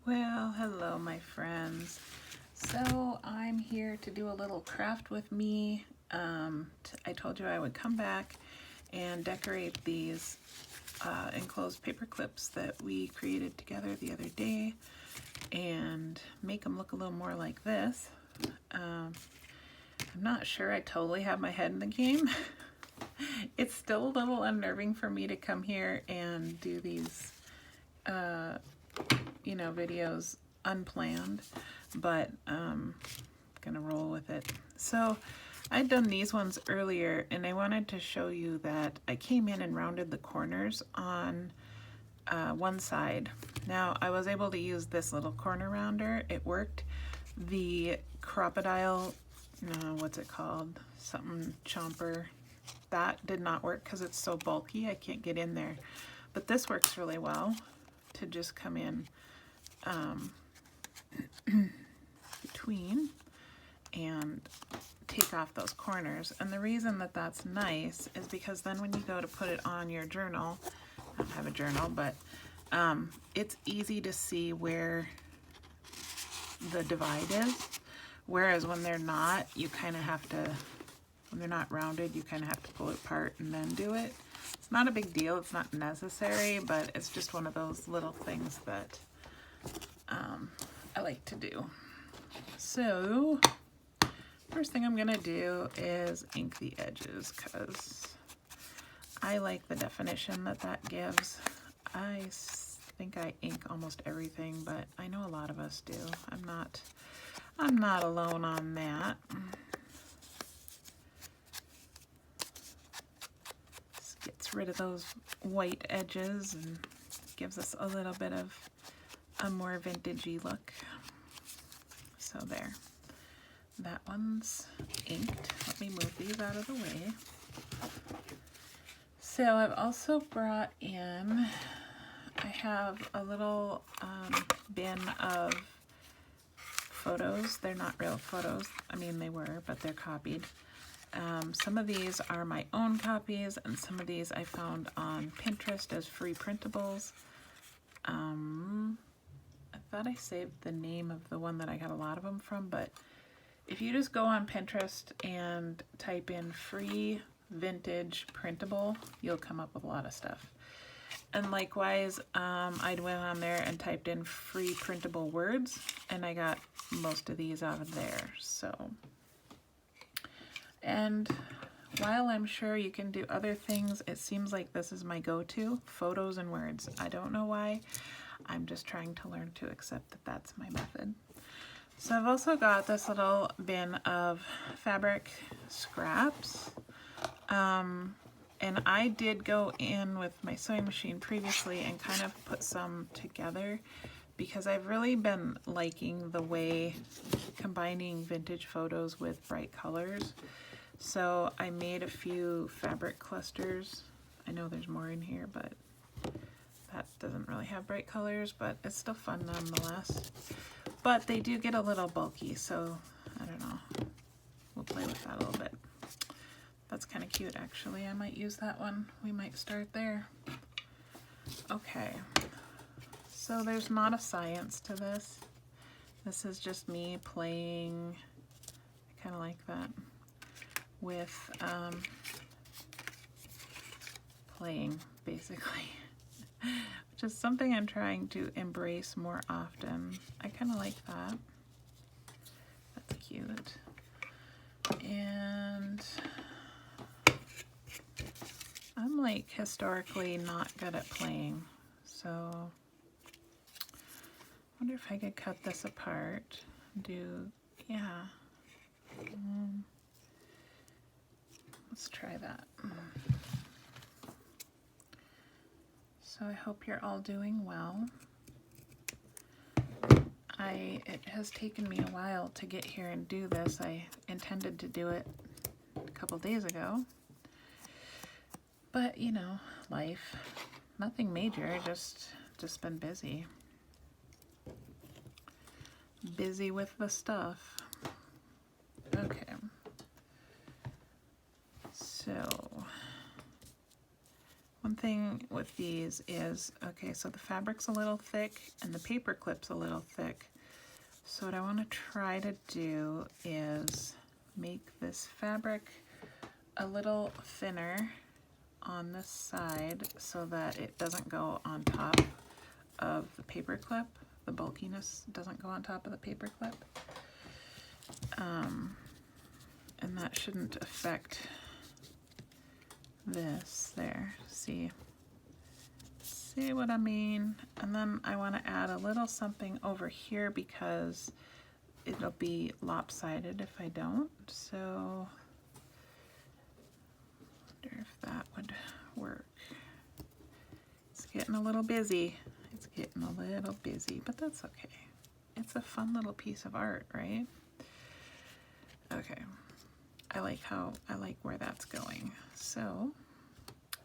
Well, hello my friends. So I'm here to do a little craft with me. I told you I would come back and decorate these enclosed paper clips that we created together the other day and make them look a little more like this. I'm not sure I totally have my head in the game. It's still a little unnerving for me to come here and do these videos unplanned, but gonna roll with it. So I'd done these ones earlier and I wanted to show you that I came in and rounded the corners on one side. Now I was able to use this little corner rounder. It worked. The crocodile, what's it called? Something chomper. That did not work because it's so bulky I can't get in there. But this works really well to just come in between and take off those corners. And the reason that that's nice is because then when you go to put it on your journal, I don't have a journal, but it's easy to see where the divide is. Whereas when they're not, you kind of have to, when they're not rounded, you kind of have to pull it apart and then do it. It's not a big deal, it's not necessary, but it's just one of those little things that I like to do. So, first thing I'm gonna do is ink the edges because I like the definition that that gives. I think I ink almost everything, but I know a lot of us do. I'm not alone on that. This gets rid of those white edges and gives us a little bit of a more vintagey look. So there, that one's inked. Let me move these out of the way. So I've also brought in, I have a little bin of photos. They're not real photos. I mean, they were, but they're copied. Some of these are my own copies, and some of these I found on Pinterest as free printables. I thought I saved the name of the one that I got a lot of them from, but if you just go on Pinterest and type in free vintage printable, you'll come up with a lot of stuff. And likewise, I went on there and typed in free printable words, and I got most of these out of there. So, and while I'm sure you can do other things, it seems like this is my go-to, photos and words. I don't know why. I'm just trying to learn to accept that that's my method. So I've also got this little bin of fabric scraps. And I did go in with my sewing machine previously and kind of put some together because I've really been liking the way combining vintage photos with bright colors. So I made a few fabric clusters. I know there's more in here, but that doesn't really have bright colors, but it's still fun nonetheless. But they do get a little bulky, so I don't know. We'll play with that a little bit. That's kind of cute, actually. I might use that one. We might start there. Okay. So there's not a science to this. This is just me playing. I kind of like that. With playing, basically. Which is something I'm trying to embrace more often. I kind of like that. That's cute. And I'm like historically not good at playing, so I wonder if I could cut this apart and do, yeah. Let's try that. So I hope you're all doing well. It has taken me a while to get here and do this. I intended to do it a couple days ago. But, you know, life. Nothing major, just been busy. Busy with the stuff. Okay. So, one one thing with these is, okay, so the fabric's a little thick and the paper clip's a little thick. So what I want to try to do is make this fabric a little thinner on this side so that it doesn't go on top of the paper clip. The bulkiness doesn't go on top of the paper clip. And that shouldn't affect this there. See what I mean? And then I want to add a little something over here because it'll be lopsided if I don't. So I wonder if that would work. It's getting a little busy. It's getting a little busy, but that's okay. It's a fun little piece of art, right? Okay. I like where that's going. So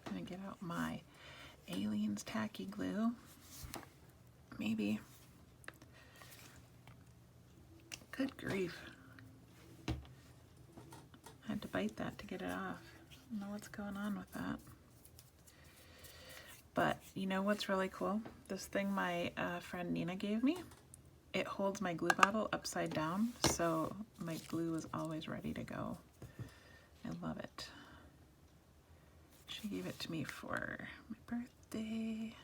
I'm gonna get out my Aliens tacky glue. Maybe. Good grief. I had to bite that to get it off. I don't know what's going on with that. But you know what's really cool? This thing my friend Nina gave me, it holds my glue bottle upside down, so my glue is always ready to go. I love it. She gave it to me for my birthday.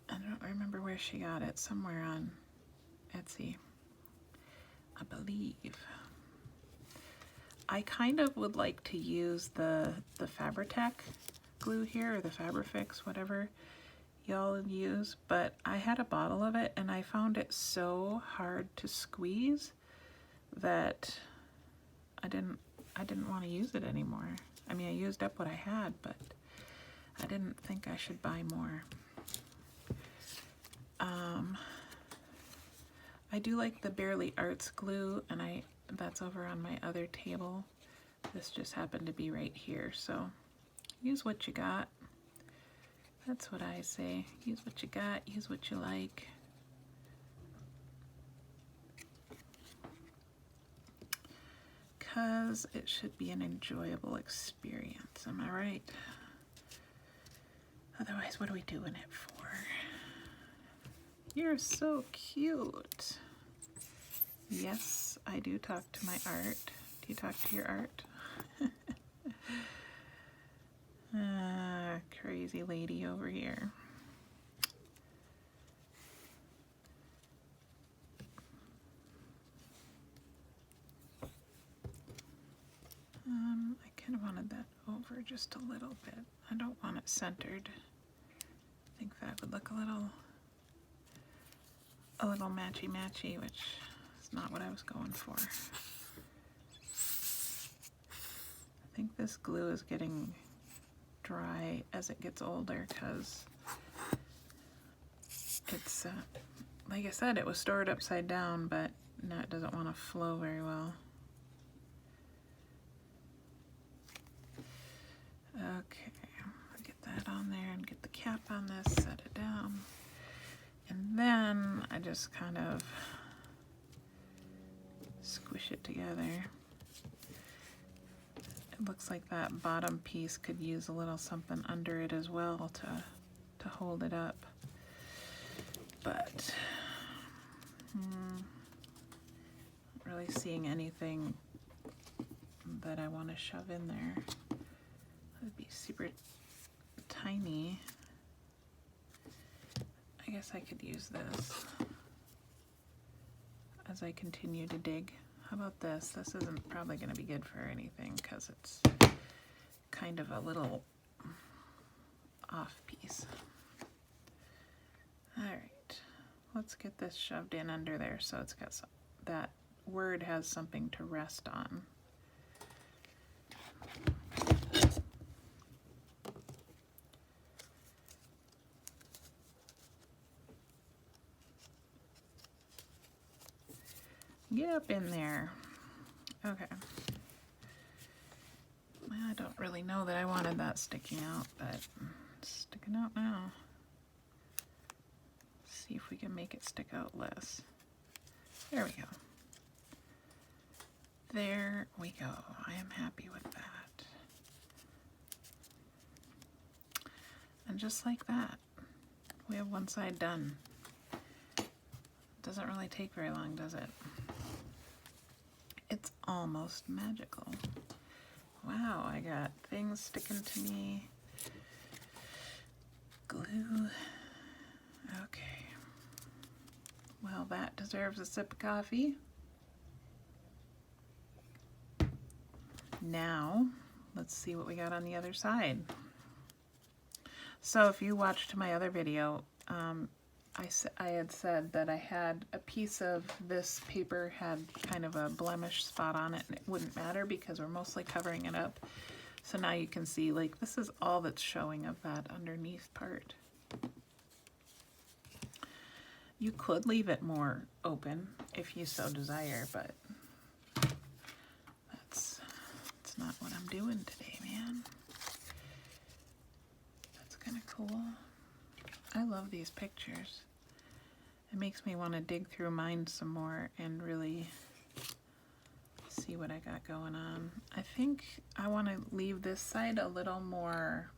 I don't remember where she got it, somewhere on Etsy, I believe. I kind of would like to use the Fabri-Tac glue here, or the Fabrifix, whatever y'all use, but I had a bottle of it and I found it so hard to squeeze that I didn't want to use it anymore. I mean, I used up what I had, but I didn't think I should buy more. I do like the Barely Arts glue, and that's over on my other table. This just happened to be right here, so use what you got. That's what I say. Use what you got, use what you like. Because it should be an enjoyable experience, am I right? Otherwise, what are we doing it for? You're so cute. Yes, I do talk to my art. Do you talk to your art? Crazy lady over here. I kind of wanted that over just a little bit. I don't want it centered. I think that would look a little matchy-matchy, which is not what I was going for. I think this glue is getting dry as it gets older because it's, like I said, it was stored upside down, but now it doesn't want to flow very well. Okay, I'll get that on there and get the cap on this, set it down. And then I just kind of squish it together. It looks like that bottom piece could use a little something under it as well to hold it up. But not really seeing anything that I want to shove in there. It'd be super tiny. I guess I could use this as I continue to dig. How about this? This isn't probably going to be good for anything because it's kind of a little off piece. Alright, let's get this shoved in under there so it's got some, that word has something to rest on. Get up in there. Okay. Well, I don't really know that I wanted that sticking out, but it's sticking out now. Let's see if we can make it stick out less. There we go. There we go. I am happy with that. And just like that, we have one side done. Doesn't really take very long, does it? It's almost magical. Wow, I got things sticking to me. Glue. Okay. Well, that deserves a sip of coffee. Now, let's see what we got on the other side. So if you watched my other video, I had said that I had a piece of this paper had kind of a blemish spot on it, and it wouldn't matter because we're mostly covering it up. So now you can see, like, this is all that's showing of that underneath part. You could leave it more open if you so desire, but that's not what I'm doing today, man. That's kind of cool. I love these pictures. It makes me want to dig through mine some more and really see what I got going on. I think I want to leave this side a little more,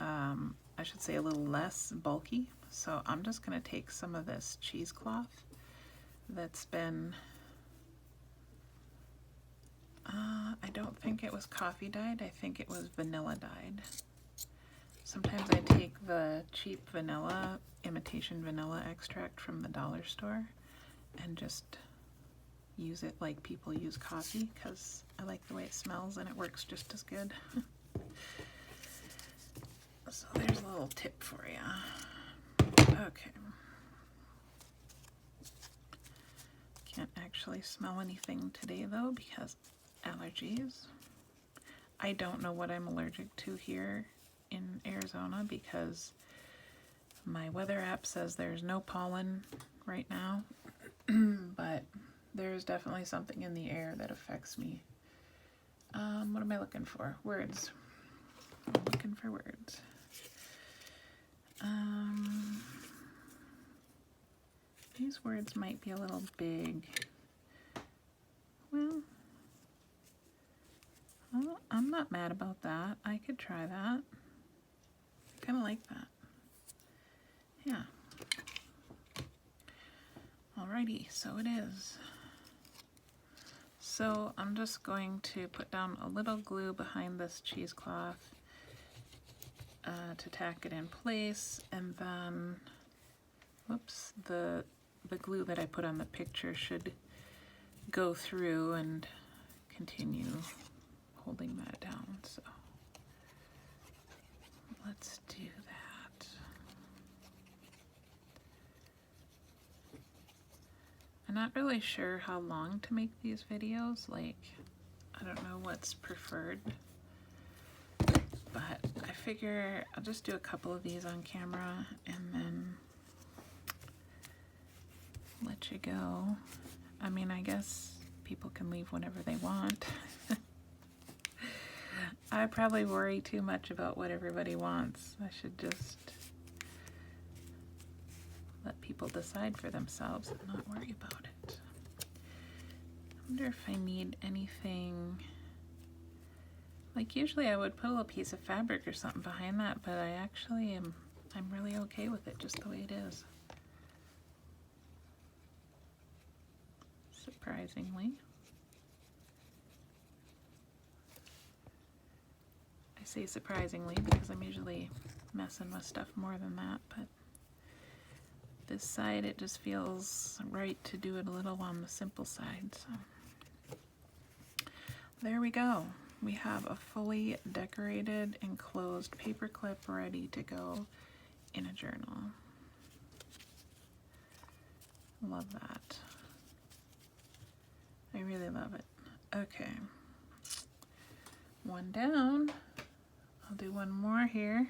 I should say a little less bulky. So I'm just going to take some of this cheesecloth that's been, I don't think it was coffee dyed, I think it was vanilla dyed. Sometimes I take the cheap vanilla, imitation vanilla extract from the dollar store and just use it like people use coffee because I like the way it smells and it works just as good. So there's a little tip for you. Okay. Can't actually smell anything today though because allergies. I don't know what I'm allergic to here in Arizona because my weather app says there's no pollen right now, but there's definitely something in the air that affects me. What am I looking for? Words. I'm looking for words. These words might be a little big. Well, I'm not mad about that. I could try that. I kind of like that. Yeah. Alrighty, so it is. So I'm just going to put down a little glue behind this cheesecloth to tack it in place, and then, whoops, the glue that I put on the picture should go through and continue holding that down. So let's do that. I'm not really sure how long to make these videos. Like, I don't know what's preferred, but I figure I'll just do a couple of these on camera and then let you go. I mean, I guess people can leave whenever they want. I probably worry too much about what everybody wants. I should just let people decide for themselves and not worry about it. I wonder if I need anything. Like, usually I would put a little piece of fabric or something behind that, but I actually I'm really okay with it just the way it is. Surprisingly. I say surprisingly because I'm usually messing with stuff more than that, but this side it just feels right to do it a little on the simple side. So there we go. We have a fully decorated enclosed paper clip ready to go in a journal. Love that. I really love it. Okay. One down. I'll do one more here.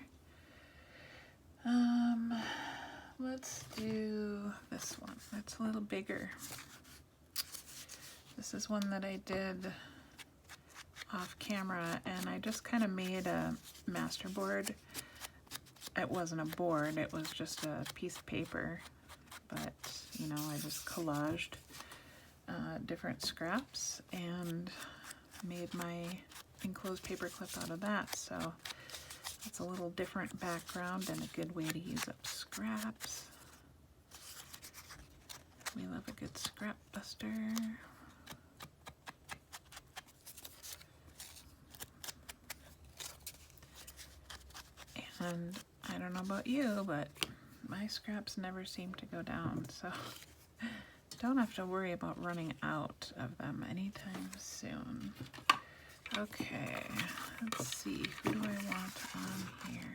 Let's do this one. It's a little bigger. This is one that I did off camera, and I just kind of made a master board. It wasn't a board, it was just a piece of paper, but you know, I just collaged different scraps and made my enclosed paper clip out of that. So It's a little different background and a good way to use up scraps. We love a good scrap buster. And I don't know about you, but my scraps never seem to go down, so don't have to worry about running out of them anytime soon. Okay, let's see, who do I want on here?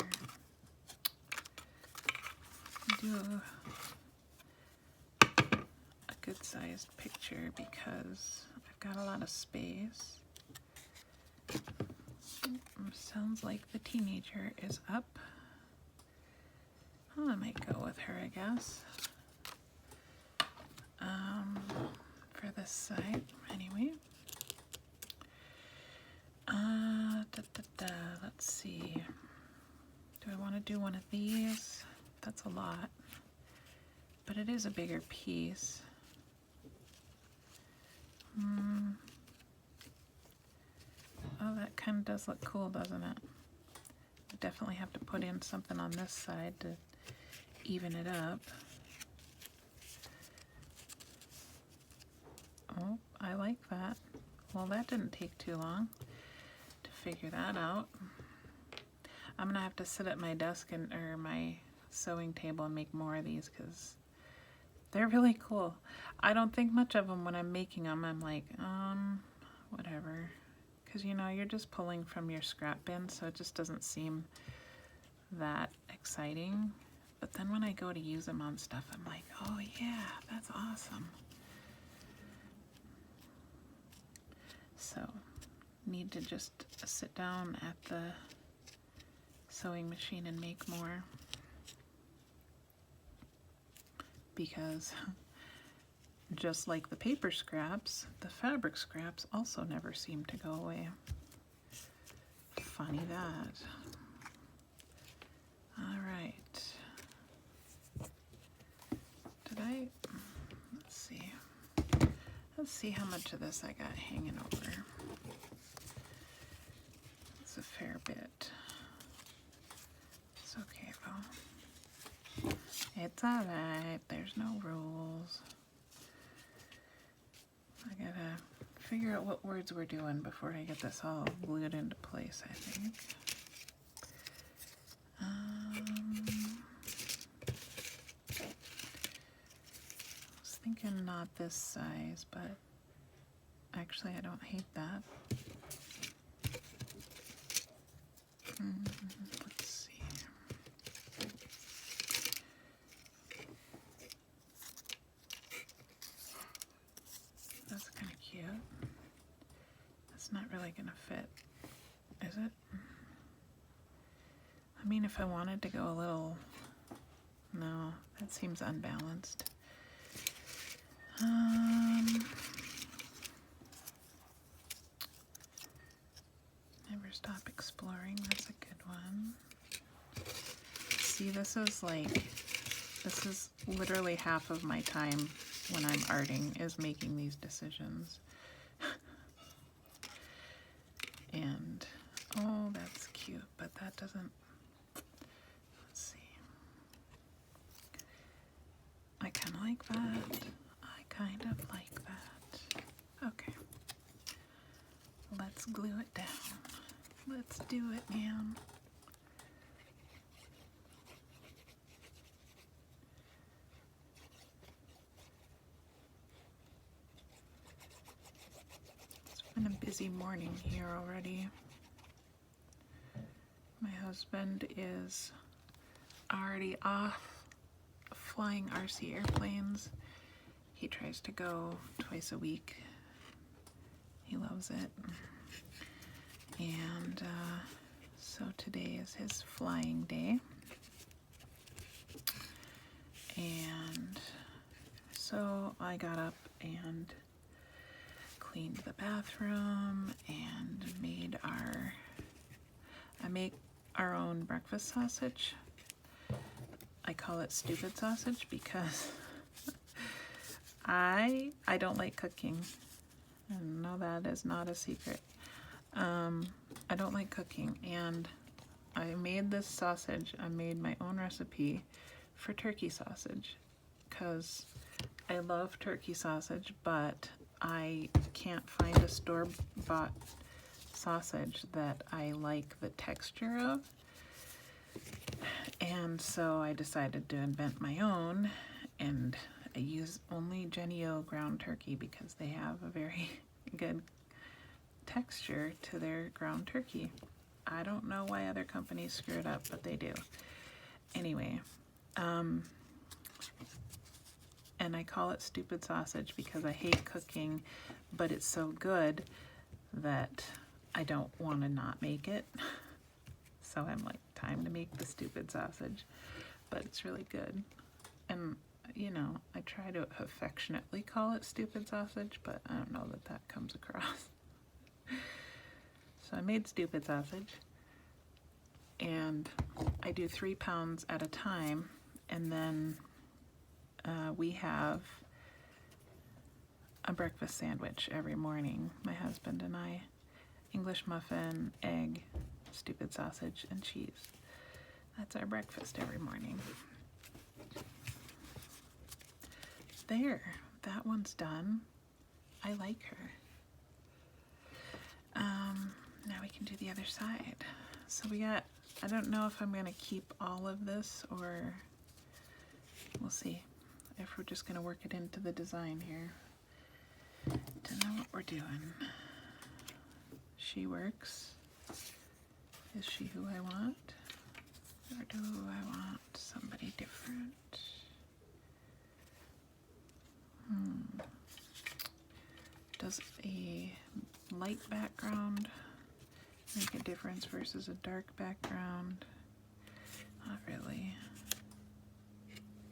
Do a good sized picture because I've got a lot of space. Sounds like the teenager is up. Oh, I might go with her, I guess. For this side, anyway. Let's see. Do I want to do one of these? That's a lot, but it is a bigger piece. Oh, that kind of does look cool, doesn't it? I definitely have to put in something on this side to even it up. Oh, I like that. Well, that didn't take too long to figure that out. I'm gonna have to sit at my desk or my sewing table and make more of these because they're really cool. I don't think much of them when I'm making them. I'm like, whatever. Because, you know, you're just pulling from your scrap bin, so it just doesn't seem that exciting. But then when I go to use them on stuff, I'm like, oh yeah, that's awesome. So, need to just sit down at the sewing machine and make more. Because just like the paper scraps, the fabric scraps also never seem to go away. Funny that. All right. Let's see how much of this I got hanging over. It's a fair bit. It's okay though. It's all right. There's no rules. I gotta figure out what words we're doing before I get this all glued into place, I think. I was thinking not this size, but actually I don't hate that. Let's see. That's kind of cute. That's not really gonna fit, is it? I mean, if I wanted to go a little, no, that seems unbalanced. Never stop exploring, that's a good one. See, this is literally half of my time when I'm arting is making these decisions. And, oh, that's cute, but that doesn't, let's see. I kind of like that. I kind of like that. Okay. Let's glue it down. Let's do it, man. It's been a busy morning here already. My husband is already off flying RC airplanes. He tries to go twice a week. He loves it. And so today is his flying day. And so I got up and cleaned the bathroom and I make our own breakfast sausage. I call it stupid sausage because I don't like cooking. And no, that is not a secret. I don't like cooking, and I made this sausage. I made my own recipe for turkey sausage because I love turkey sausage, but I can't find a store-bought sausage that I like the texture of. And so I decided to invent my own, and I use only Jennie-O ground turkey because they have a very good texture to their ground turkey. I don't know why other companies screw it up, but they do. Anyway, and I call it stupid sausage because I hate cooking, but it's so good that I don't want to not make it. So I'm like, time to make the stupid sausage, but it's really good. And you know, I try to affectionately call it stupid sausage, but I don't know that that comes across. So I made stupid sausage, and I do 3 pounds at a time, and then we have a breakfast sandwich every morning, my husband and I. English muffin, egg, stupid sausage, and cheese. That's our breakfast every morning. There, that one's done. I like her. Now we can do the other side. So we got, I don't know if I'm gonna keep all of this or we'll see if we're just gonna work it into the design here. Don't know what we're doing. She works. Is she who I want? Or do I want somebody different? Does a light background make a difference versus a dark background? Not really.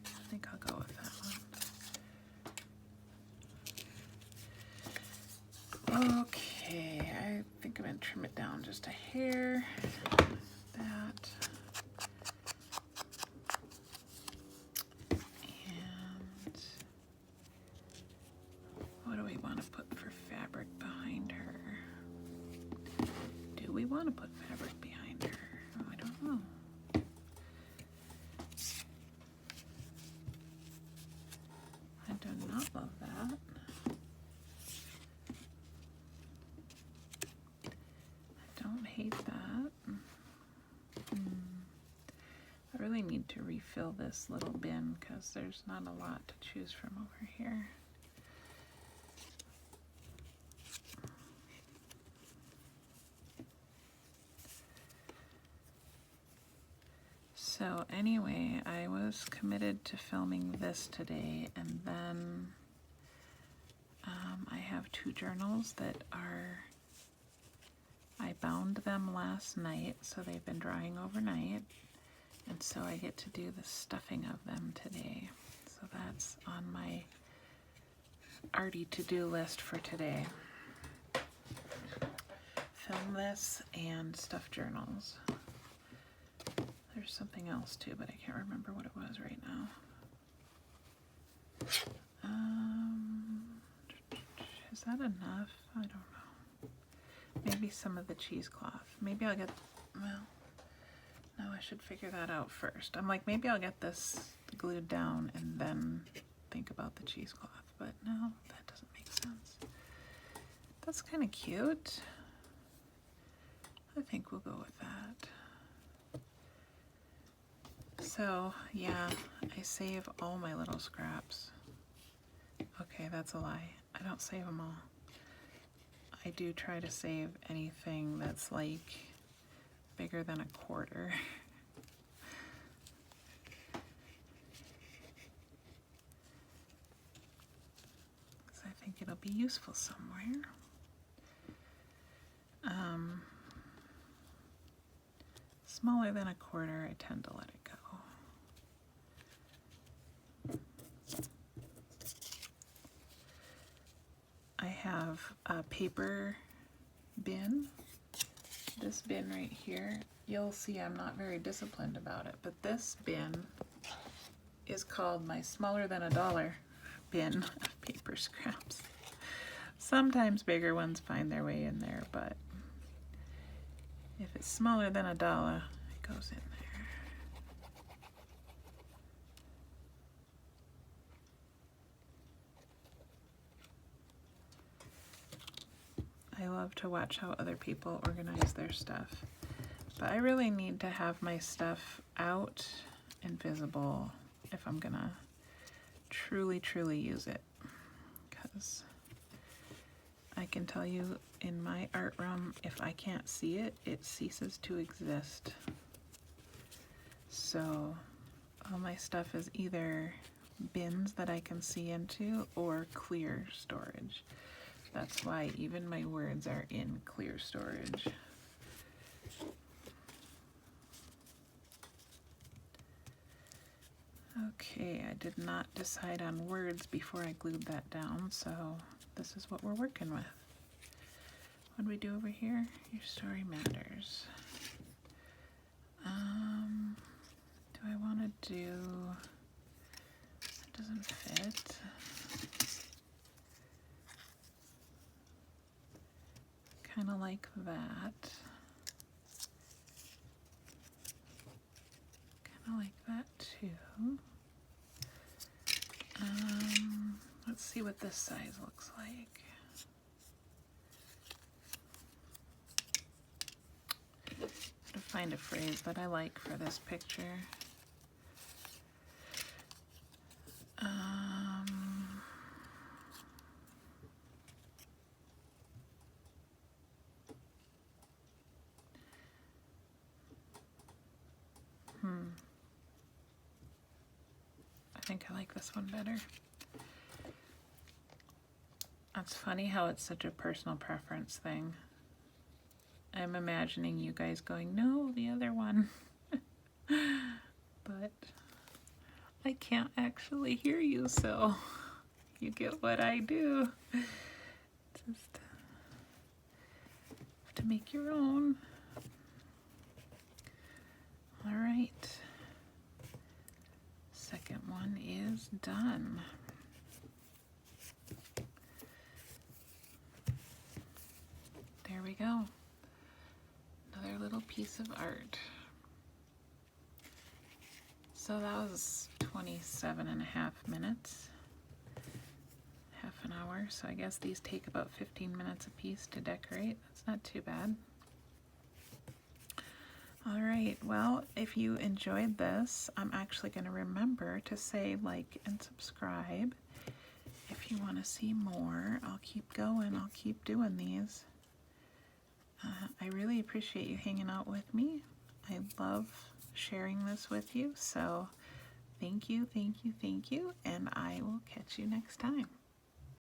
I think I'll go with that one. Okay, I think I'm gonna trim it down just a hair. That. And what do we want to put for fabric behind her? Do we want to put fabric behind her? Oh, I don't know. I do not love that. I don't hate that. I really need to refill this little bin because there's not a lot to choose from over here. So anyway, I was committed to filming this today, and then I have 2 journals that I bound them last night, so they've been drying overnight, and so I get to do the stuffing of them today. So that's on my arty to-do list for today. Film this and stuff journals. There's something else too, but I can't remember what it was right now. Is that enough? I don't know. Maybe some of the cheesecloth. Maybe I'll get, well, no, I should figure that out first. I'm like, maybe I'll get this glued down and then think about the cheesecloth, but no, that doesn't make sense. That's kind of cute. I think we'll go with that. So, yeah, I save all my little scraps. Okay, that's a lie. I don't save them all. I do try to save anything that's like bigger than a quarter. Because I think it'll be useful somewhere. Smaller than a quarter, I tend to let it go. I have a paper bin. This bin right here, you'll see I'm not very disciplined about it, but this bin is called my smaller than a dollar bin of paper scraps. Sometimes bigger ones find their way in there, but if it's smaller than $1, it goes in there. I love to watch how other people organize their stuff, but I really need to have my stuff out and visible if I'm gonna truly use it, because I can tell you in my art room, if I can't see it, it ceases to exist. So all my stuff is either bins that I can see into or clear storage. That's why even my words are in clear storage. Okay, I did not decide on words before I glued that down, so this is what we're working with. What do we do over here? Your story matters. Do I want to do... It doesn't fit. Kind of like that. Kind of like that too. Let's see what this size looks like. To find a phrase that I like for this picture. I think I like this one better. It's funny how it's such a personal preference thing. I'm imagining you guys going, no, the other one. But I can't actually hear you, so you get what I do. Just have to make your own. All right. Second one is done. There we go. Another little piece of art. So that was 27.5 minutes. Half an hour. So I guess these take about 15 minutes a piece to decorate. That's not too bad. All right, well, if you enjoyed this, I'm actually going to remember to say like and subscribe. If you want to see more, I'll keep going. I'll keep doing these. I really appreciate you hanging out with me. I love sharing this with you. So thank you, and I will catch you next time.